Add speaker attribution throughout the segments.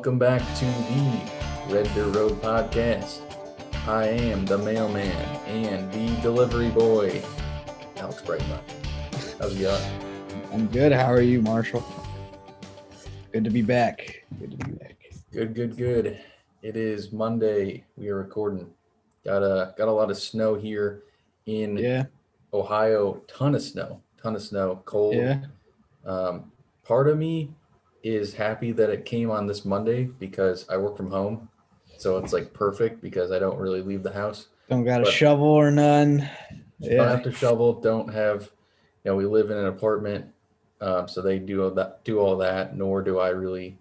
Speaker 1: Welcome back to the Red Dirt Road podcast. I am the mailman and the delivery boy, Alex Brightman. How's it going?
Speaker 2: I'm good. How are you, Marshall? Good to be back.
Speaker 1: Good. It is Monday. We are recording. Got a lot of snow here in
Speaker 2: Yeah.
Speaker 1: Ohio. Ton of snow. Cold.
Speaker 2: Yeah.
Speaker 1: Part of me is happy that it came on this Monday because I work from home. So it's like perfect because I don't really leave the house.
Speaker 2: Don't got a
Speaker 1: But
Speaker 2: shovel or none.
Speaker 1: don't have
Speaker 2: Yeah.
Speaker 1: to shovel, don't have, we live in an apartment. So they do all that, nor do I really,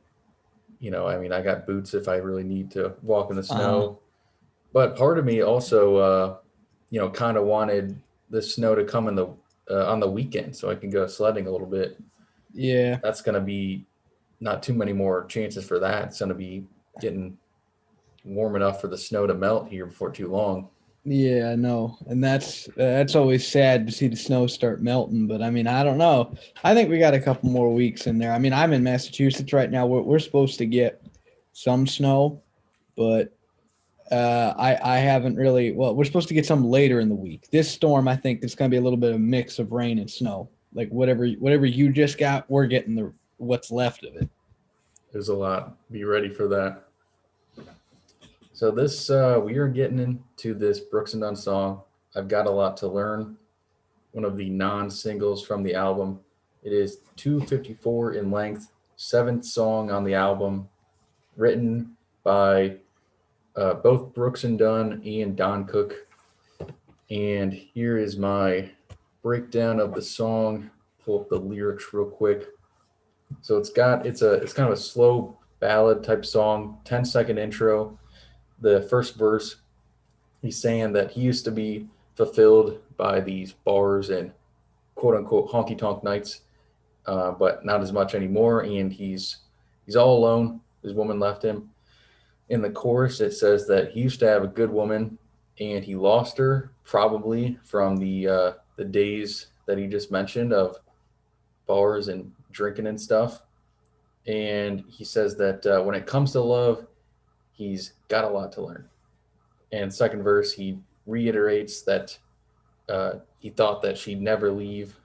Speaker 1: I got boots if I really need to walk in the
Speaker 2: Uh-huh.
Speaker 1: snow. But part of me also, kind of wanted the snow to come on the weekend so I can go sledding a little bit.
Speaker 2: Yeah.
Speaker 1: That's going to be not too many more chances for that. It's going to be getting warm enough for the snow to melt here before too long.
Speaker 2: Yeah, I know. And that's always sad to see the snow start melting. But I mean, I don't know. I think we got a couple more weeks in there. I mean, I'm in Massachusetts right now. We're supposed to get some snow, but I haven't really. Well, we're supposed to get some later in the week. This storm, I think, is going to be a little bit of a mix of rain and snow. Like whatever you just got, we're getting what's left of it.
Speaker 1: There's a lot. Be ready for that. So this we are getting into this Brooks and Dunn song. I've got a lot to learn. One of the non-singles from the album. It is 2:54 in length, seventh song on the album, written by both Brooks and Dunn and Don Cook. And here is my breakdown of the song. Pull up the lyrics real quick. So it's kind of a slow ballad type song, 10-second intro. The first verse, he's saying that he used to be fulfilled by these bars and quote unquote honky tonk nights, but not as much anymore. And he's all alone. His woman left him. In the chorus, it says that he used to have a good woman, and he lost her probably from the days that he just mentioned of bars and drinking and stuff. And he says that when it comes to love, he's got a lot to learn. And second verse, he reiterates that he thought that she'd never leave,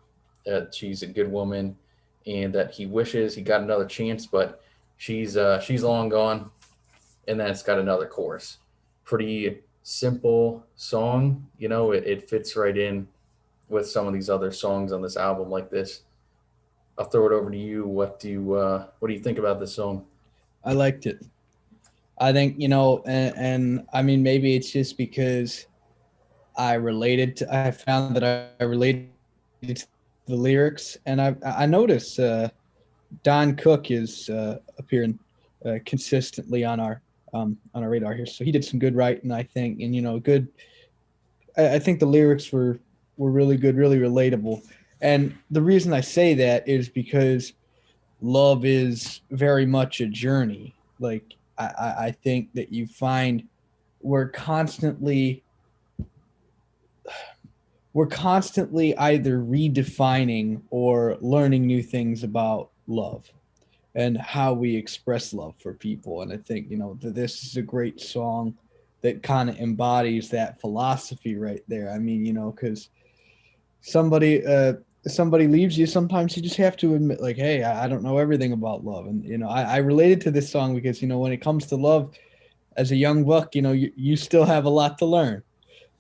Speaker 1: that she's a good woman, and that he wishes he got another chance, but she's long gone. And then it's got another chorus. Pretty simple song, it fits right in with some of these other songs on this album like this. I'll throw it over to you. What do you think about this song?
Speaker 2: I liked it. I think, and I mean, maybe it's just because I found that I related to the lyrics, and I noticed Don Cook is appearing consistently on our radar here. So he did some good writing, I think, and good. I think the lyrics were really good, really relatable. And the reason I say that is because love is very much a journey. Like I think that you find we're constantly either redefining or learning new things about love and how we express love for people. And I think, this is a great song that kind of embodies that philosophy right there. I mean, because somebody leaves you, sometimes you just have to admit, like, hey, I don't know everything about love. And I related to this song because when it comes to love, as a young buck, you still have a lot to learn,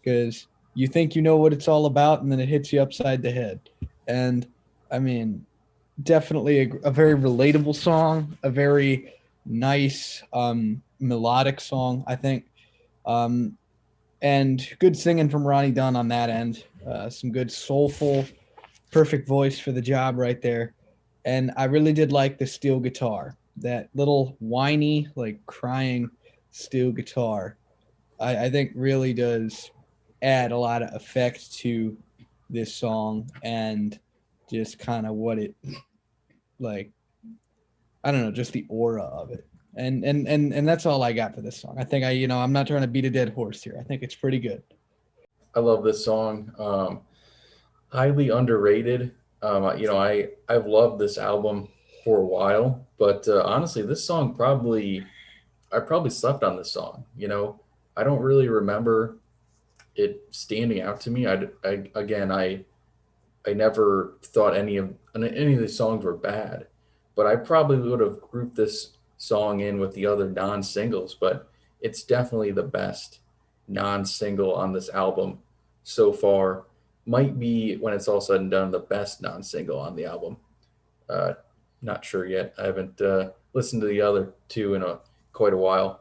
Speaker 2: because you think you know what it's all about, and then it hits you upside the head. And I mean, definitely a very relatable song, a very nice melodic song, I think. And good singing from Ronnie Dunn on that end. Some good soulful, perfect voice for the job right there. And I really did like the steel guitar, that little whiny, like crying steel guitar. I think really does add a lot of effect to this song, and just kind of what it, like, I don't know, just the aura of it. And that's all I got for this song. I think I'm not trying to beat a dead horse here. I think it's pretty good.
Speaker 1: I love this song. Highly underrated. I've loved this album for a while. But honestly, this song I probably slept on this song. I don't really remember it standing out to me. I never thought any of the songs were bad, but I probably would have grouped this song in with the other non-singles. But it's definitely the best non-single on this album so far. Might be, when it's all said and done, the best non-single on the album. Uh, Not sure yet. I haven't listened to the other two in quite a while.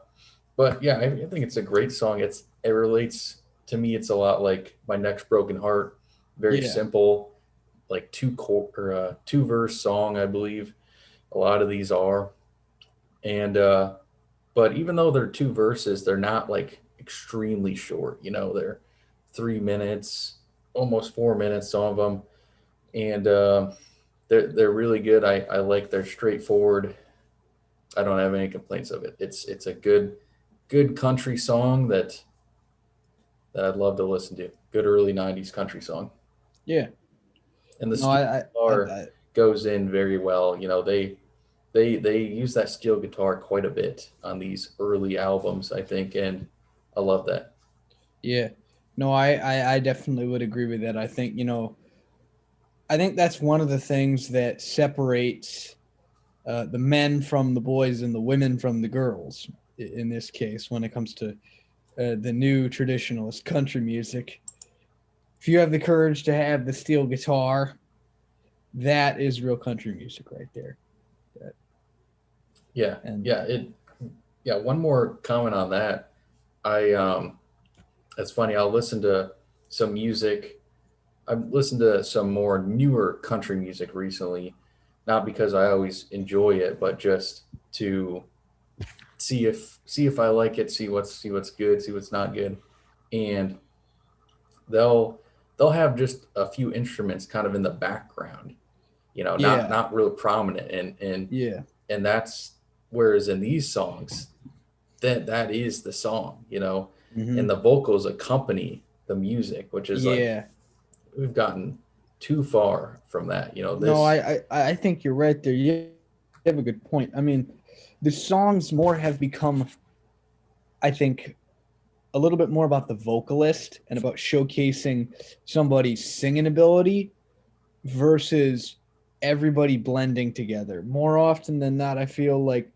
Speaker 1: But yeah, I think it's a great song. It relates to me. It's a lot like My Next Broken Heart. Very
Speaker 2: Yeah,
Speaker 1: simple, like two verse song, I believe. A lot of these are, and but even though they're two verses, they're not like extremely short. They're 3 minutes, almost 4 minutes, some of them, and they're really good. I like their straightforward. I don't have any complaints of it. It's a good country song that I'd love to listen to. Good early '90s country song,
Speaker 2: yeah.
Speaker 1: and the
Speaker 2: No,
Speaker 1: steel guitar goes in very well. They use that steel guitar quite a bit on these early albums, I think, and I love that.
Speaker 2: yeah. No, I definitely would agree with that. I think that's one of the things that separates the men from the boys and the women from the girls in this case when it comes to the new traditionalist country music. If you have the courage to have the steel guitar, that is real country music right there.
Speaker 1: Yeah,
Speaker 2: And
Speaker 1: yeah. One more comment on that. I It's funny. I'll listen to some music. I've listened to some more newer country music recently, not because I always enjoy it, but just to see if I like it, see what's good, see what's not good, and they'll they'll have just a few instruments kind of in the background, not
Speaker 2: yeah,
Speaker 1: not real prominent, and
Speaker 2: yeah,
Speaker 1: and that's, whereas in these songs, that is the song, and
Speaker 2: hmm,
Speaker 1: the vocals accompany the music, which is like,
Speaker 2: yeah.
Speaker 1: we've gotten too far from that.
Speaker 2: No,
Speaker 1: This,
Speaker 2: I think you're right there. You have a good point. I mean, the songs more have become, I think, a little bit more about the vocalist and about showcasing somebody's singing ability versus everybody blending together. More often than not, I feel like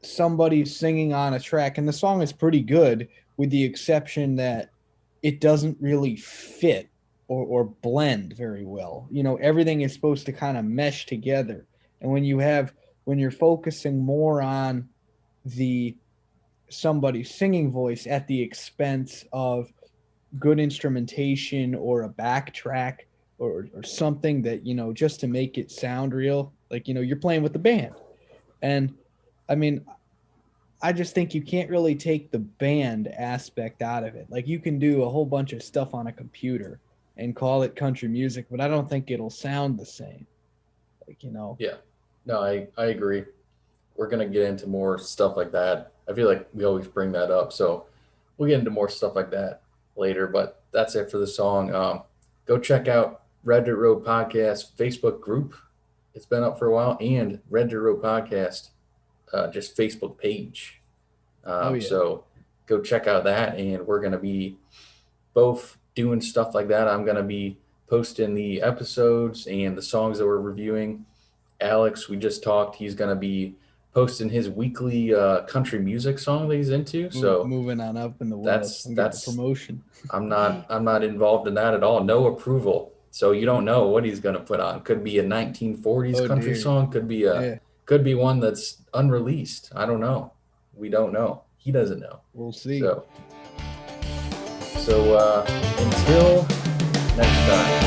Speaker 2: somebody's singing on a track and the song is pretty good, with the exception that it doesn't really fit or blend very well. Everything is supposed to kind of mesh together. And when you're focusing more on the somebody's singing voice at the expense of good instrumentation or a backtrack or something that, just to make it sound real, like, you're playing with the band. And I mean, I just think you can't really take the band aspect out of it. Like, you can do a whole bunch of stuff on a computer and call it country music, but I don't think it'll sound the same. Like.
Speaker 1: yeah, no, I agree. We're gonna get into more stuff like that. I feel like we always bring that up, so we'll get into more stuff like that later. But that's it for the song. Go check out Red Dirt Road Podcast Facebook group. It's been up for a while, and Red Dirt Road Podcast just Facebook page.
Speaker 2: Oh yeah.
Speaker 1: So go check out that, and we're gonna be both doing stuff like that. I'm gonna be posting the episodes and the songs that we're reviewing. Alex, we just talked. He's gonna be posting his weekly country music song that he's into. So
Speaker 2: Moving on up in the world.
Speaker 1: that's
Speaker 2: I'm getting the
Speaker 1: that's
Speaker 2: promotion.
Speaker 1: I'm not involved in that at all. No approval. So you don't know what he's gonna put on. Could be a 1940s
Speaker 2: Oh
Speaker 1: country
Speaker 2: dear.
Speaker 1: song.
Speaker 2: Yeah,
Speaker 1: Could be one that's unreleased. I don't know. We don't know. He doesn't know.
Speaker 2: we'll see.
Speaker 1: So until next time.